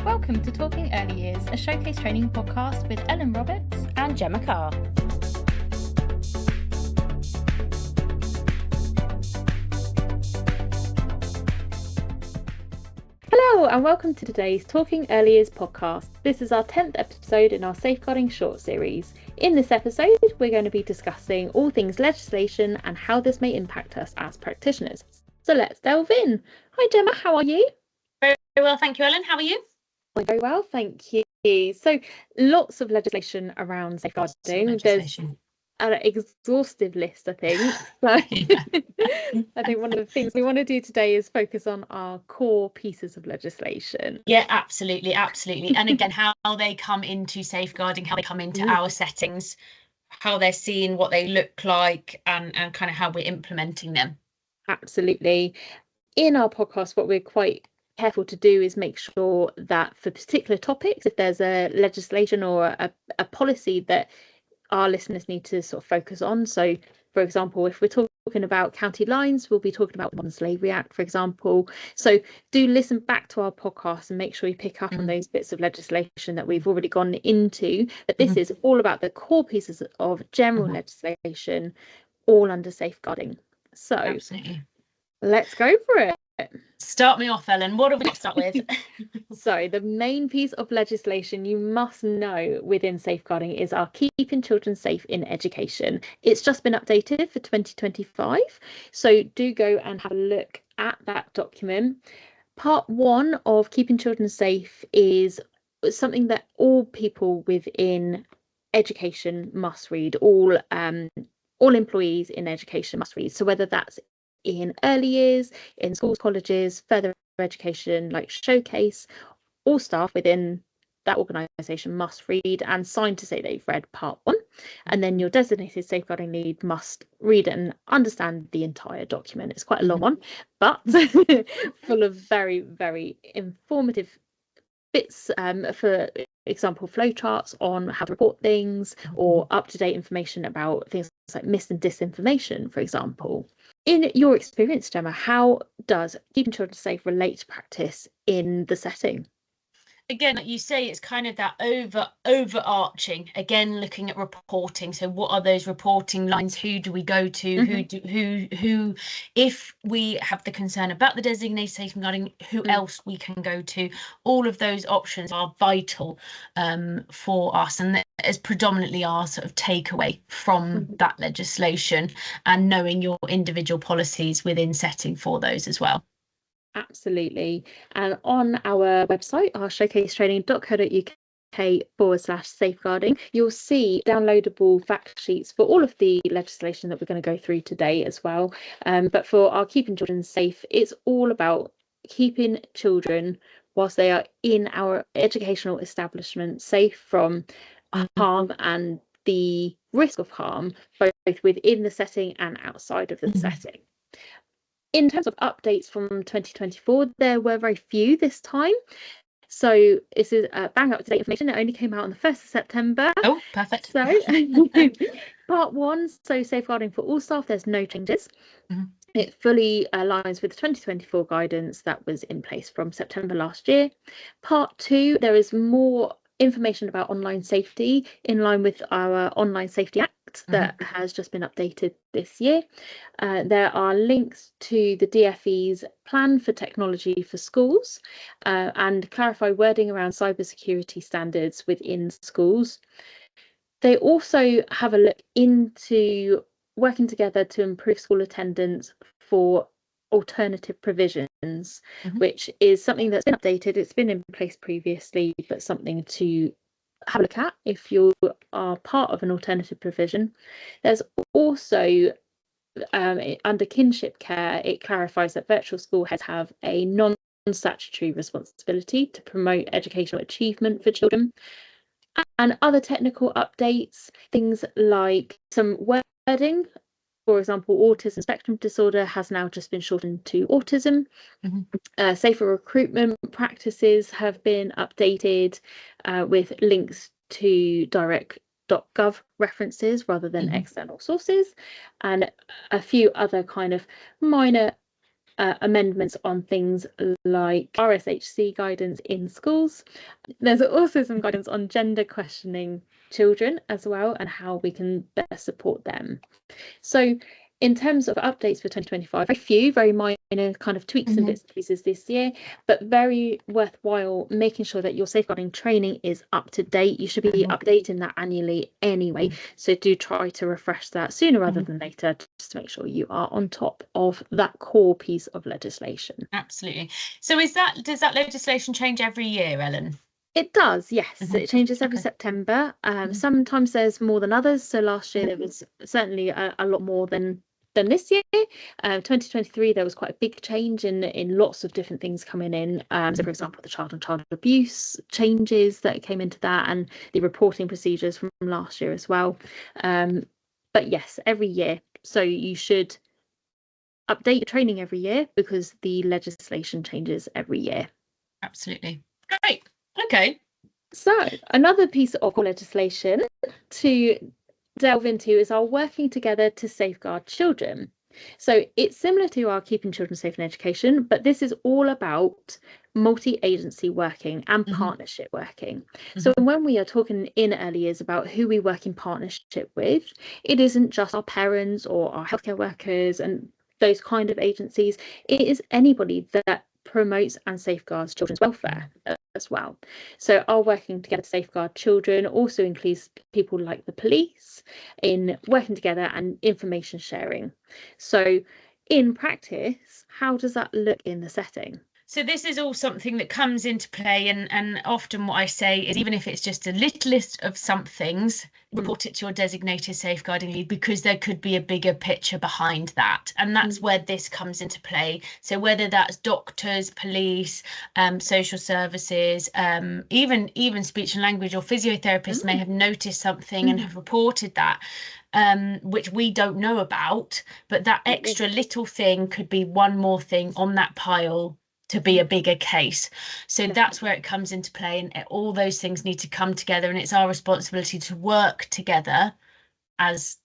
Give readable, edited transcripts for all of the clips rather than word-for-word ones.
Welcome to Talking Early Years, a showcase training podcast with Ellen Roberts and Gemma Carr. Hello and welcome to today's Talking Early Years podcast. This is our 10th episode in our Safeguarding Short series. In this episode, we're going to be discussing all things legislation and how this may impact us as practitioners. So let's delve in. Hi Gemma, how are you? Very well, thank you, Ellen. How are you? Very well, thank you. So lots of legislation around safeguarding. There's an exhaustive list, I think. So I think one of the things we want to do today is focus on our core pieces of legislation. Yeah, absolutely. And again, how they come into safeguarding, how they come into our settings, how they're seen, what they look like, and kind of how we're implementing them. Absolutely. In our podcast, what we're quite careful to do is make sure that for particular topics, if there's a legislation or a policy that our listeners need to sort of focus on. So, for example, if we're talking about county lines, we'll be talking about the Modern Slavery Act, for example. So do listen back to our podcast and make sure you pick up on those bits of legislation that we've already gone into. But this is all about the core pieces of general legislation, all under safeguarding. So absolutely. Let's go for it. Start me off, Ellen. What have we got to start with? So the main piece of legislation you must know within safeguarding is our Keeping Children Safe in Education. It's just been updated for 2025. So do go and have a look at that document. Part 1 of Keeping Children Safe is something that all people within education must read, all employees in education must read. So whether that's in early years, in schools, colleges, further education like Showcase, all staff within that organisation must read and sign to say they've read part 1, and then your designated safeguarding lead must read and understand the entire document. It's quite a long one, but full of very, very informative bits, for example, flowcharts on how to report things or up-to-date information about things like mis and disinformation, for example. In your experience, Gemma, how does Keeping Children Safe relate to practice in the setting? Again, like you say, it's kind of that overarching, again, looking at reporting. So what are those reporting lines? Who do we go to? Who if we have the concern about the designated safeguarding, who else we can go to? All of those options are vital for us, and that is predominantly our sort of takeaway from that legislation, and knowing your individual policies within setting for those as well. Absolutely. And on our website, our showcasetraining.co.uk/safeguarding, you'll see downloadable fact sheets for all of the legislation that we're going to go through today as well. But for our Keeping Children Safe, it's all about keeping children, whilst they are in our educational establishment, safe from harm and the risk of harm, both within the setting and outside of the setting. In terms of updates from 2024, there were very few this time. So this is bang up to date information. It only came out on the 1st of September. Oh, perfect. So part 1, so safeguarding for all staff, there's no changes. It fully aligns with the 2024 guidance that was in place from September last year. Part 2, there is more information about online safety in line with our Online Safety Act that has just been updated this year. There are links to the DfE's plan for technology for schools and clarify wording around cybersecurity standards within schools. They also have a look into working together to improve school attendance for alternative provisions, which is something that's been updated. It's been in place previously, but something to have a look at if you are part of an alternative provision. There's also under kinship care, it clarifies that virtual school heads have a non-statutory responsibility to promote educational achievement for children. And other technical updates, things like some wording. For example, autism spectrum disorder has now just been shortened to autism. Safer recruitment practices have been updated with links to direct.gov references rather than external sources, and a few other kind of minor amendments on things like RSHC guidance in schools. There's also some guidance on gender questioning children as well, and how we can better support them. So in terms of updates for 2025, very few, very minor kind of tweaks and bits and pieces this year, but very worthwhile making sure that your safeguarding training is up to date. You should be updating that annually anyway. So do try to refresh that sooner rather than later, just to make sure you are on top of that core piece of legislation. Absolutely. So does that legislation change every year, Ellen? It does, yes. It changes every September. Sometimes there's more than others. So last year there was certainly a lot more than this year. 2023 there was quite a big change in lots of different things coming in. So for example, the child and child abuse changes that came into that, and the reporting procedures from last year as well. But yes, every year. So you should update your training every year because the legislation changes every year. Absolutely. Great. Okay. So another piece of legislation to delve into is our working together to safeguard children. So it's similar to our keeping children safe in education, but this is all about multi-agency working and partnership working. So when we are talking in early years about who we work in partnership with, it isn't just our parents or our healthcare workers and those kind of agencies. It is anybody that promotes and safeguards children's welfare as well. So our working together to safeguard children also includes people like the police in working together and information sharing. So in practice, how does that look in the setting? So this is all something that comes into play, and often what I say is, even if it's just a little list of some things, report it to your designated safeguarding lead, because there could be a bigger picture behind that, and that's where this comes into play. So whether that's doctors, police, social services, even speech and language or physiotherapists may have noticed something and have reported that, which we don't know about, but that extra little thing could be one more thing on that pile to be a bigger case. So that's where it comes into play, and all those things need to come together, and it's our responsibility to work together as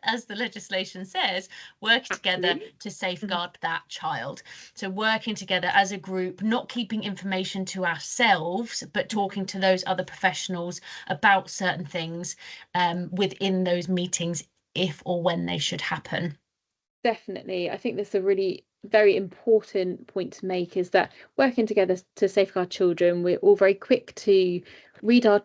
as the legislation says, work together to safeguard that child. So working together as a group, not keeping information to ourselves, but talking to those other professionals about certain things within those meetings, if or when they should happen. Definitely. I think that's a really very important point to make, is that working together to safeguard children, we're all very quick to read our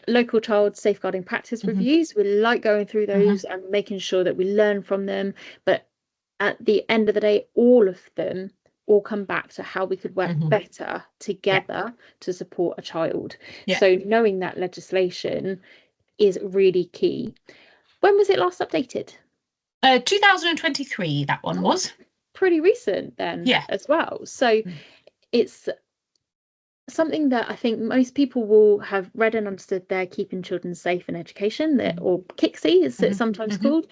local child safeguarding practice reviews. We like going through those and making sure that we learn from them. But at the end of the day, all of them all come back to how we could work better together to support a child. So knowing that legislation is really key. When was it last updated? 2023, that one was. Pretty recent then as well. So it's something that I think most people will have read and understood. They're keeping children safe in education, or KICSI as it's sometimes called.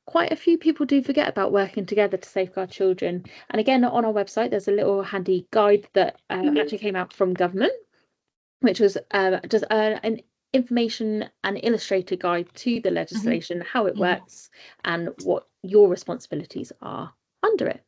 Quite a few people do forget about working together to safeguard children. And again, on our website, there's a little handy guide that actually came out from government, which was just an information and illustrated guide to the legislation, how it works and what your responsibilities are under it.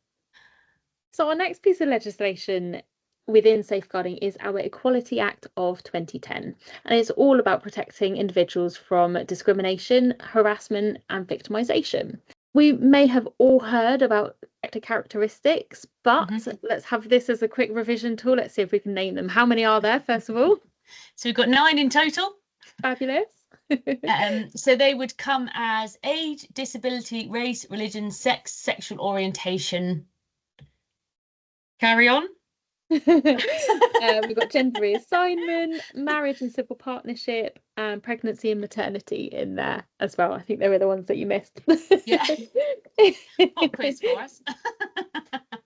So our next piece of legislation within safeguarding is our Equality Act of 2010, and it's all about protecting individuals from discrimination, harassment and victimisation. We may have all heard about characteristics, but let's have this as a quick revision tool. Let's see if we can name them. How many are there, first of all? So we've got 9 in total. Fabulous. So they would come as age, disability, race, religion, sex, sexual orientation. Carry on. We've got gender reassignment, marriage and civil partnership, and pregnancy and maternity in there as well. I think they were the ones that you missed. Yeah. Hot quiz for us.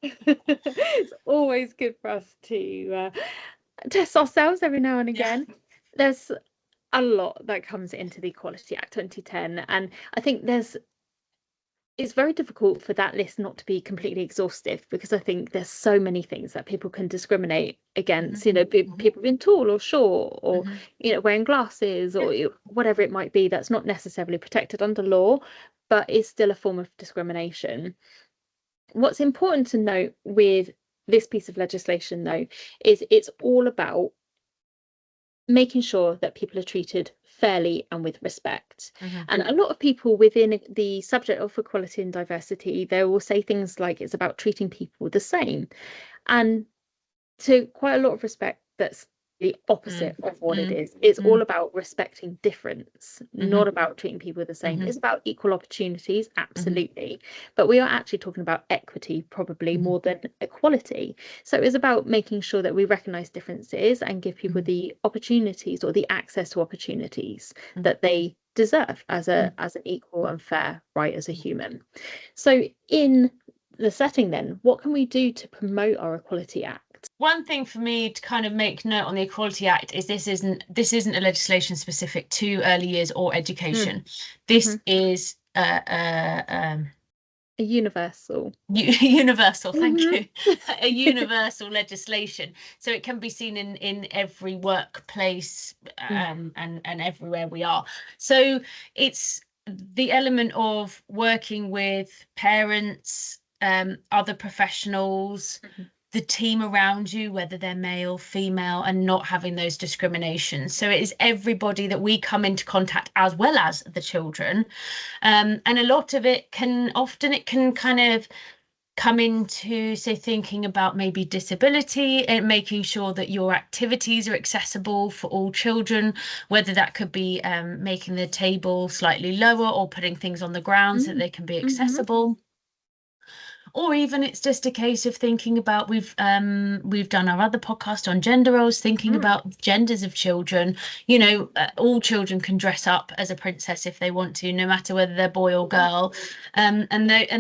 It's always good for us to test ourselves every now and again. There's a lot that comes into the Equality Act 2010, and I think it's very difficult for that list not to be completely exhaustive, because I think there's so many things that people can discriminate against, people being tall or short, or wearing glasses, or whatever it might be, that's not necessarily protected under law, but is still a form of discrimination. What's important to note with this piece of legislation, though, is it's all about making sure that people are treated fairly and with respect. And a lot of people within the subject of equality and diversity, they will say things like it's about treating people the same. And to quite a lot of respect, that's the opposite of what it is. It's all about respecting difference, not about treating people the same. It's about equal opportunities, absolutely. But we are actually talking about equity probably more than equality. So it's about making sure that we recognise differences and give people the opportunities or the access to opportunities that they deserve as an equal and fair right as a human. So in the setting then, what can we do to promote our Equality Act? One thing for me to kind of make note on the Equality Act is this isn't a legislation specific to early years or education. This is a universal. Universal, thank you. A universal legislation. So it can be seen in every workplace and everywhere we are. So it's the element of working with parents, other professionals, the team around you, whether they're male, female, and not having those discriminations. So it is everybody that we come into contact, as well as the children. And a lot of it can kind of come into, say, thinking about maybe disability and making sure that your activities are accessible for all children, whether that could be making the table slightly lower or putting things on the ground so that they can be accessible. Or even it's just a case of thinking about, we've done our other podcast on gender roles, thinking about genders of children. You know, all children can dress up as a princess if they want to, no matter whether they're boy or girl, and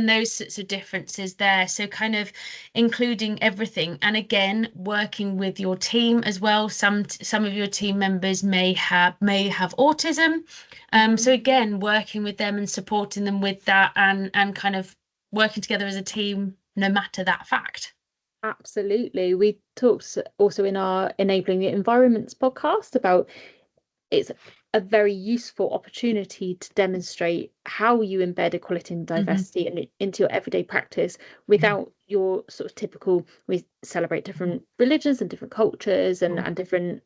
those sorts of differences there. So kind of including everything, and again working with your team as well. Some of your team members may have autism, so again working with them and supporting them with that, and kind of working together as a team, no matter that fact. Absolutely. We talked also in our Enabling the Environments podcast about it's a very useful opportunity to demonstrate how you embed equality and diversity into your everyday practice without your sort of typical, we celebrate different religions and different cultures and different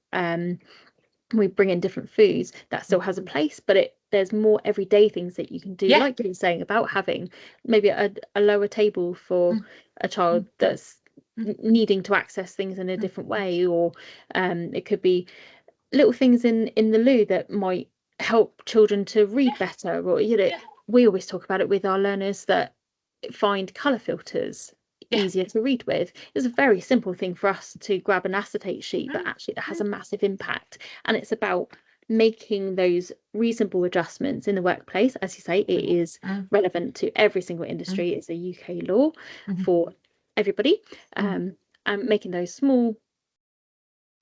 we bring in different foods. That still has a place, but there's more everyday things that you can do, like you were saying about having maybe a lower table for a child that's needing to access things in a different way, or it could be little things in the loo that might help children to read better, or we always talk about it with our learners that find colour filters easier to read with. It's a very simple thing for us to grab an acetate sheet, but actually that has a massive impact. And it's about making those reasonable adjustments in the workplace. As you say, it is relevant to every single industry. It's a UK law for everybody, and making those small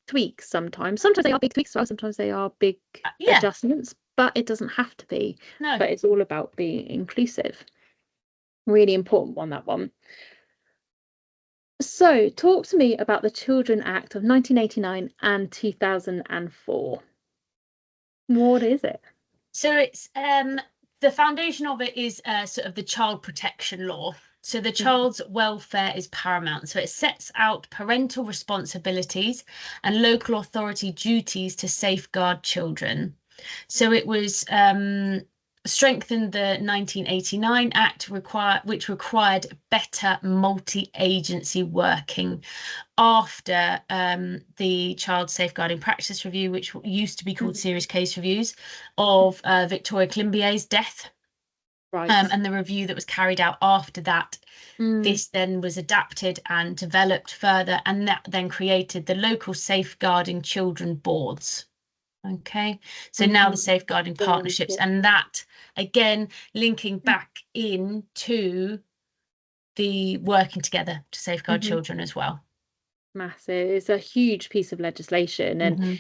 tweaks. Sometimes they are big tweaks, sometimes they are big adjustments, but it doesn't have to be. But it's all about being inclusive. Really important one, that one. So talk to me about the Children Act of 1989 and 2004. What is it? So it's the foundation of it is sort of the child protection law. So the child's welfare is paramount. So it sets out parental responsibilities and local authority duties to safeguard children. So it was strengthened the 1989 Act, which required better multi-agency working after the Child Safeguarding Practice Review, which used to be called Serious Case Reviews, of Victoria Climbier's death. And the review that was carried out after that. This then was adapted and developed further, and that then created the local safeguarding children boards. Okay, so now the safeguarding partnerships, and that again linking back into the working together to safeguard children as well. Massive. It's a huge piece of legislation, and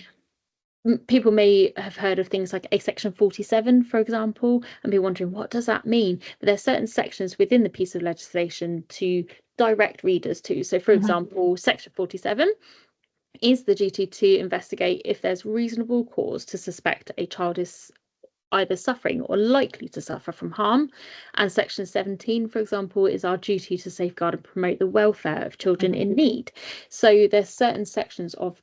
people may have heard of things like a section 47, for example, and be wondering, what does that mean? But there's certain sections within the piece of legislation to direct readers to. So for example, section 47 is the duty to investigate if there's reasonable cause to suspect a child is either suffering or likely to suffer from harm. And section 17, for example, is our duty to safeguard and promote the welfare of children in need. So there's certain sections of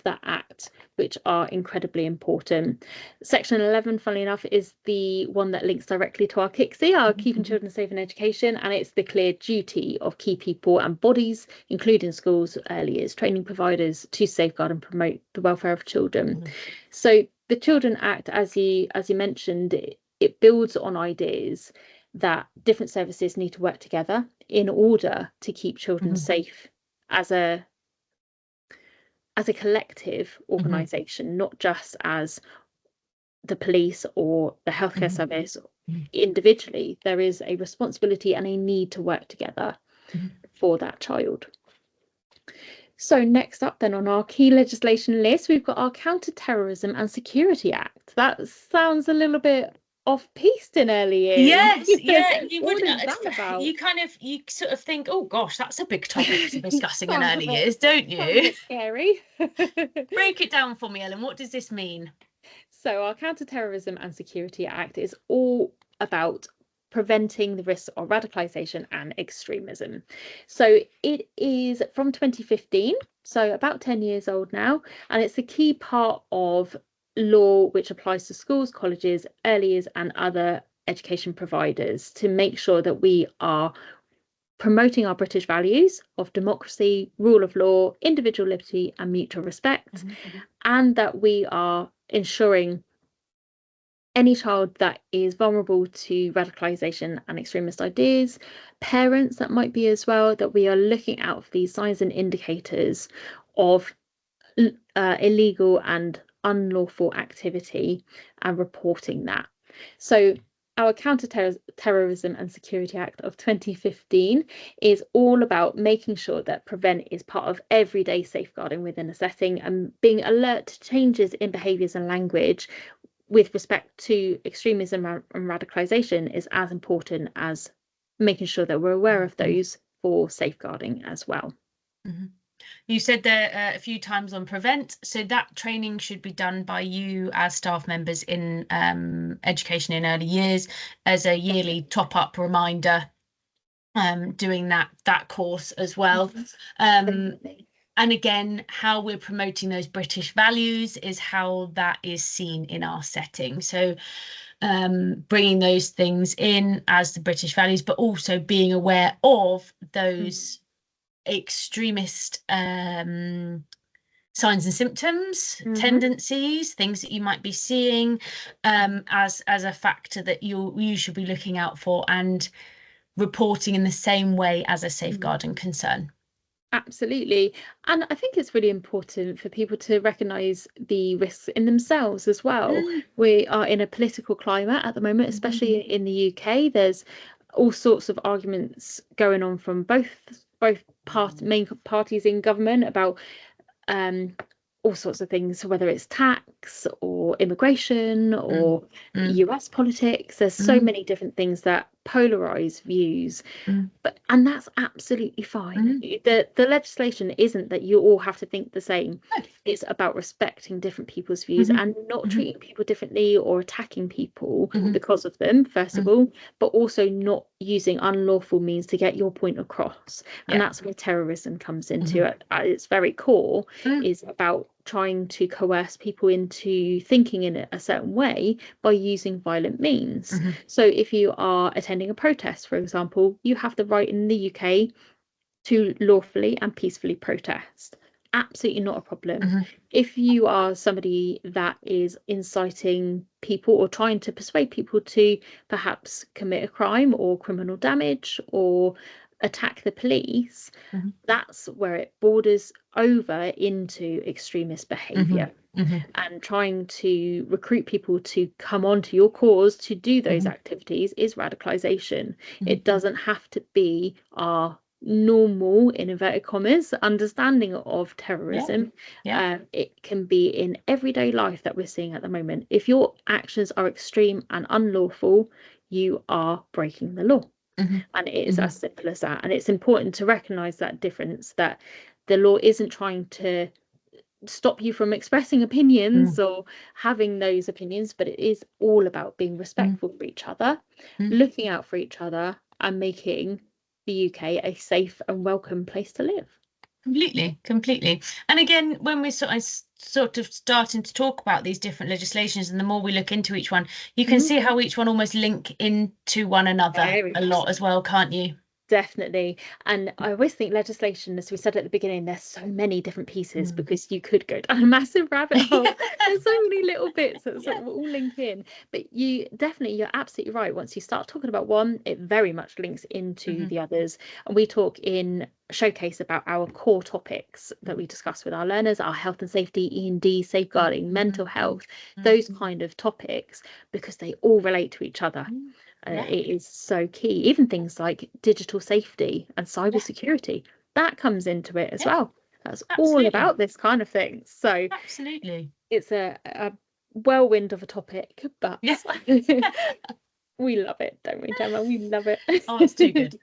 that act which are incredibly important. Section 11, funnily enough, is the one that links directly to our KICSI, our Keeping Children Safe in Education, and it's the clear duty of key people and bodies, including schools, early years training providers, to safeguard and promote the welfare of children. So the Children Act, as you mentioned, it builds on ideas that different services need to work together in order to keep children safe as a collective organisation, not just as the police or the healthcare service individually. There is a responsibility and a need to work together for that child. So next up then on our key legislation list, we've got our Counter-Terrorism and Security Act. That sounds a little bit off-piste in early years. Yes, yeah, you would. About? You sort of think, oh gosh, that's a big topic to be discussing in early years, don't you? A bit scary. Break it down for me, Ellen. What does this mean? So our Counter-Terrorism and Security Act is all about preventing the risks of radicalisation and extremism. So it is from 2015, so about 10 years old now, and it's a key part of law which applies to schools, colleges, early years and other education providers to make sure that we are promoting our British values of democracy, rule of law, individual liberty and mutual respect, and that we are ensuring any child that is vulnerable to radicalisation and extremist ideas, parents that might be as well, that we are looking out for these signs and indicators of illegal and unlawful activity and reporting that. So our Counter-Terrorism and Security Act of 2015 is all about making sure that prevent is part of everyday safeguarding within a setting, and being alert to changes in behaviours and language with respect to extremism and radicalisation is as important as making sure that we're aware of those for safeguarding as well. You said there a few times on prevent, so that training should be done by you as staff members in education in early years as a yearly top-up reminder, doing that course as well. And again, how we're promoting those British values is how that is seen in our setting. So bringing those things in as the British values, but also being aware of those extremist signs and symptoms, tendencies, things that you might be seeing as a factor that you should be looking out for and reporting in the same way as a safeguarding concern. Absolutely. And I think it's really important for people to recognise the risks in themselves as well. We are in a political climate at the moment, especially in the UK. There's all sorts of arguments going on from both main parties in government about all sorts of things, whether it's tax or immigration or US politics. There's so many different things that polarize views, and that's absolutely fine. The legislation isn't that you all have to think the same. It's about respecting different people's views and not treating people differently or attacking people because of them, first of all, but also not using unlawful means to get your point across. And that's where terrorism comes into it. At its very core is about trying to coerce people into thinking in a certain way by using violent means. So if you are attending a protest, for example, you have the right in the UK to lawfully and peacefully protest. Absolutely not a problem. If you are somebody that is inciting people or trying to persuade people to perhaps commit a crime or criminal damage or attack the police, that's where it borders over into extremist behaviour. And trying to recruit people to come onto your cause to do those activities is radicalisation. It doesn't have to be our normal, in inverted commas, understanding of terrorism. It can be in everyday life that we're seeing at the moment. If your actions are extreme and unlawful, you are breaking the law. And it is as simple as that. And it's important to recognise that difference, that the law isn't trying to stop you from expressing opinions or having those opinions, but it is all about being respectful for each other, looking out for each other, and making the UK a safe and welcome place to live. Completely. And again, when we're sort of starting to talk about these different legislations, and the more we look into each one, you can see how each one almost link into one another a lot as well, can't you? Definitely. And I always think legislation, as we said at the beginning, there's so many different pieces because you could go down a massive rabbit hole. There's so many little bits that sort of all link in. But you're absolutely right. Once you start talking about one, it very much links into the others. And we talk in Showcase about our core topics that we discuss with our learners, our health and safety, E&D, safeguarding, mental health, those kind of topics, because they all relate to each other. It is so key. Even things like digital safety and cybersecurity, that comes into it as well. That's all about this kind of thing. So it's a whirlwind of a topic, but we love it, don't we, Gemma? We love it. Oh, it's too good.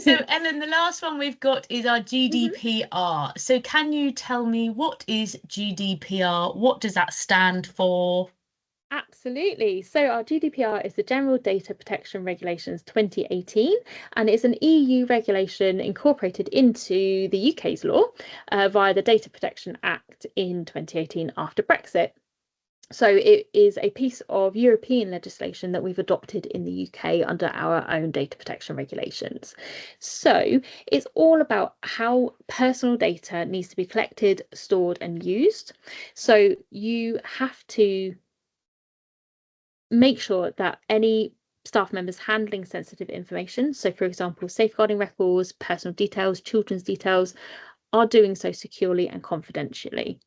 So, and then the last one we've got is our GDPR. So can you tell me, what is GDPR? What does that stand for? Absolutely. So our GDPR is the General Data Protection Regulations 2018, and it's an EU regulation incorporated into the UK's law via the Data Protection Act in 2018 after Brexit. So it is a piece of European legislation that we've adopted in the UK under our own data protection regulations. So it's all about how personal data needs to be collected, stored and used. So you have to make sure that any staff members handling sensitive information, so for example, safeguarding records, personal details, children's details, are doing so securely and confidentially.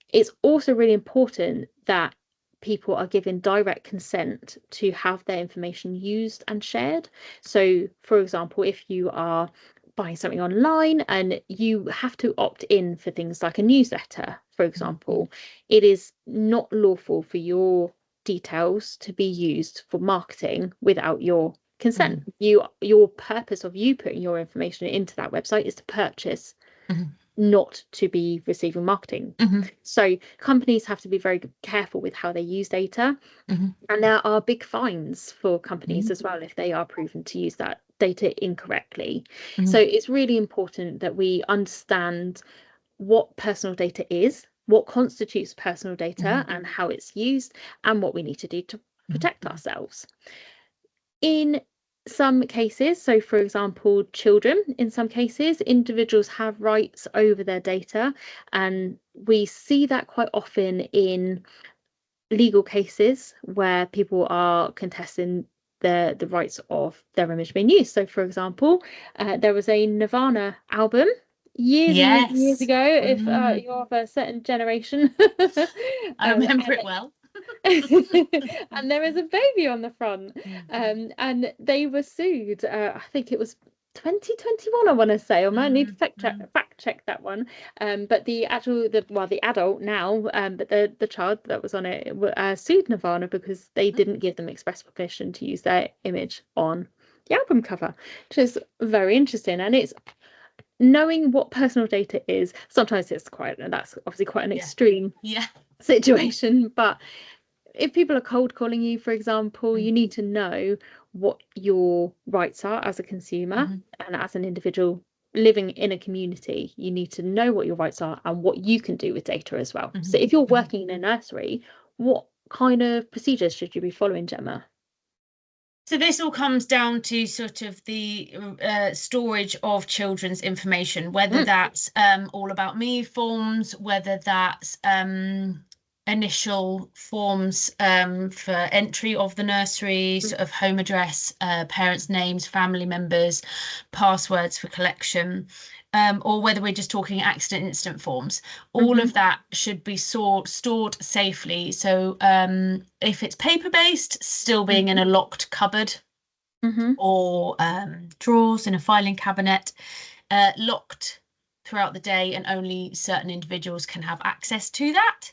It's also really important that people are given direct consent to have their information used and shared. So, for example, if you are buying something online and you have to opt in for things like a newsletter, for example, it is not lawful for your details to be used for marketing without your consent. Your purpose of you putting your information into that website is to purchase, not to be receiving marketing. So companies have to be very careful with how they use data, and there are big fines for companies as well if they are proven to use that data incorrectly. So it's really important that we understand what personal data is, what constitutes personal data and how it's used, and what we need to do to protect ourselves. In some cases, so for example, children, in some cases, individuals have rights over their data, and we see that quite often in legal cases where people are contesting the rights of their image being used. So for example, there was a Nirvana album years and years ago, if you're of a certain generation. I remember it well. And there was a baby on the front, and they were sued. I think it was 2021, I want to say. I might need to fact check that one. But the adult now, but the child that was on it sued Nirvana because they didn't give them express permission to use their image on the album cover, which is very interesting. And it's knowing what personal data is. Sometimes that's obviously quite an extreme situation, but if people are cold calling you, for example, you need to know what your rights are as a consumer and as an individual living in a community. You need to know what your rights are and what you can do with data as well. So if you're working in a nursery, what kind of procedures should you be following, Gemma? So this all comes down to sort of the storage of children's information, whether that's all about me forms, whether that's initial forms for entry of the nursery, sort of home address, parents' names, family members, passwords for collection, or whether we're just talking accident incident forms. All of that should be stored safely. So if it's paper-based, still being in a locked cupboard or drawers in a filing cabinet, locked throughout the day, and only certain individuals can have access to that.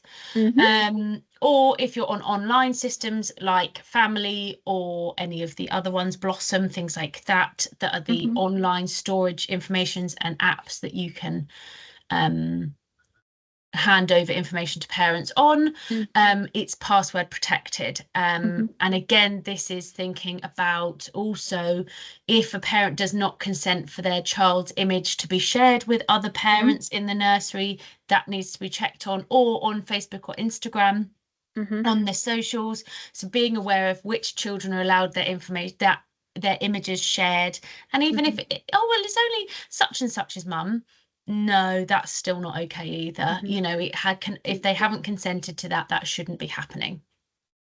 Or if you're on online systems like Family or any of the other ones, Blossom, things like that are the online storage informations and apps that you can hand over information to parents on. It's password protected. And again, this is thinking about also if a parent does not consent for their child's image to be shared with other parents in the nursery, that needs to be checked on, or on Facebook or Instagram, on their socials. So being aware of which children are allowed their information, that their images shared. And even if it's only such and such's mum, no, that's still not okay either. You know, if they haven't consented to that, that shouldn't be happening.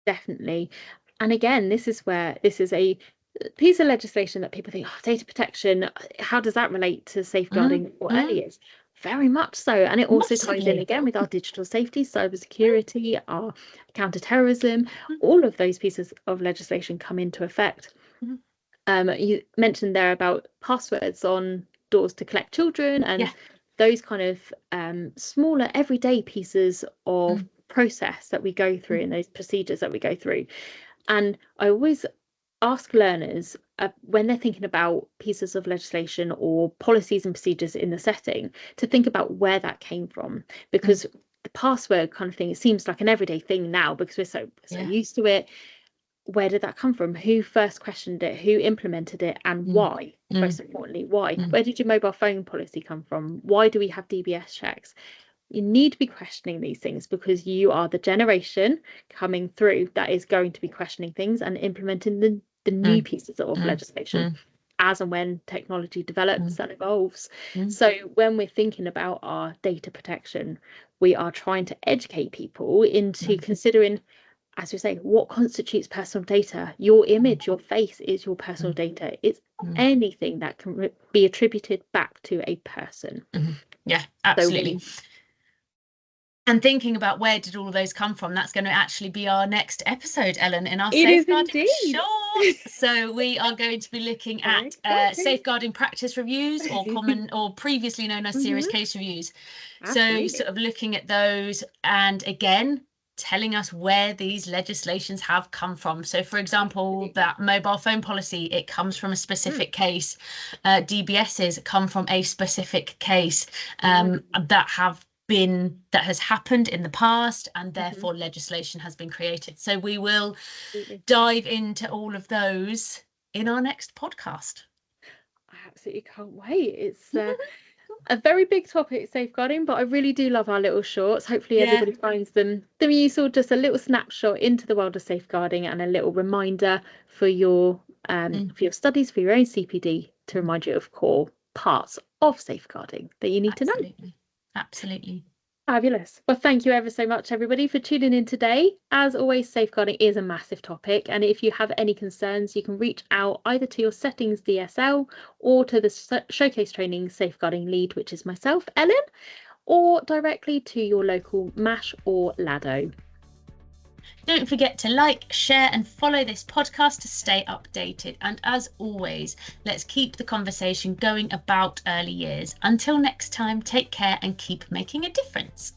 Definitely. And again, this is a piece of legislation that people think, oh, data protection, how does that relate to safeguarding or early years? Very much so. And it also ties in again with our digital safety, cybersecurity, our counter-terrorism. All of those pieces of legislation come into effect. You mentioned there about passwords on doors to collect children, and those kind of smaller everyday pieces of process that we go through and those procedures that we go through. And I always ask learners when they're thinking about pieces of legislation or policies and procedures in the setting to think about where that came from, because the password kind of thing, it seems like an everyday thing now because we're so used to it. Where did that come from? Who first questioned it? Who implemented it? And why? Most importantly, why? Where did your mobile phone policy come from? Why do we have DBS checks? You need to be questioning these things because you are the generation coming through that is going to be questioning things and implementing the new pieces of legislation as and when technology develops and evolves. So when we're thinking about our data protection, we are trying to educate people into considering, as we say, what constitutes personal data. Your image, your face is your personal data. It's anything that can be attributed back to a person. Yeah, absolutely. And thinking about where did all of those come from, that's going to actually be our next episode, Ellen, in our safeguarding short. So we are going to be looking at safeguarding practice reviews, or common or previously known as serious case reviews. Absolutely. So sort of looking at those, and again, telling us where these legislations have come from. So for example, that mobile phone policy, it comes from a specific case. DBSs come from a specific case that has happened in the past, and therefore legislation has been created. So we will dive into all of those in our next podcast. I absolutely can't wait. It's a very big topic, safeguarding, but I really do love our little shorts. Hopefully everybody finds them useful. Just a little snapshot into the world of safeguarding and a little reminder for your studies, for your own CPD, to remind you of core parts of safeguarding that you need to know. Absolutely. Fabulous. Well, thank you ever so much, everybody, for tuning in today. As always, safeguarding is a massive topic, and if you have any concerns, you can reach out either to your settings DSL or to the Showcase Training Safeguarding Lead, which is myself, Ellen, or directly to your local MASH or LADO. Don't forget to like, share and follow this podcast to stay updated. And as always, let's keep the conversation going about early years. Until next time, take care and keep making a difference.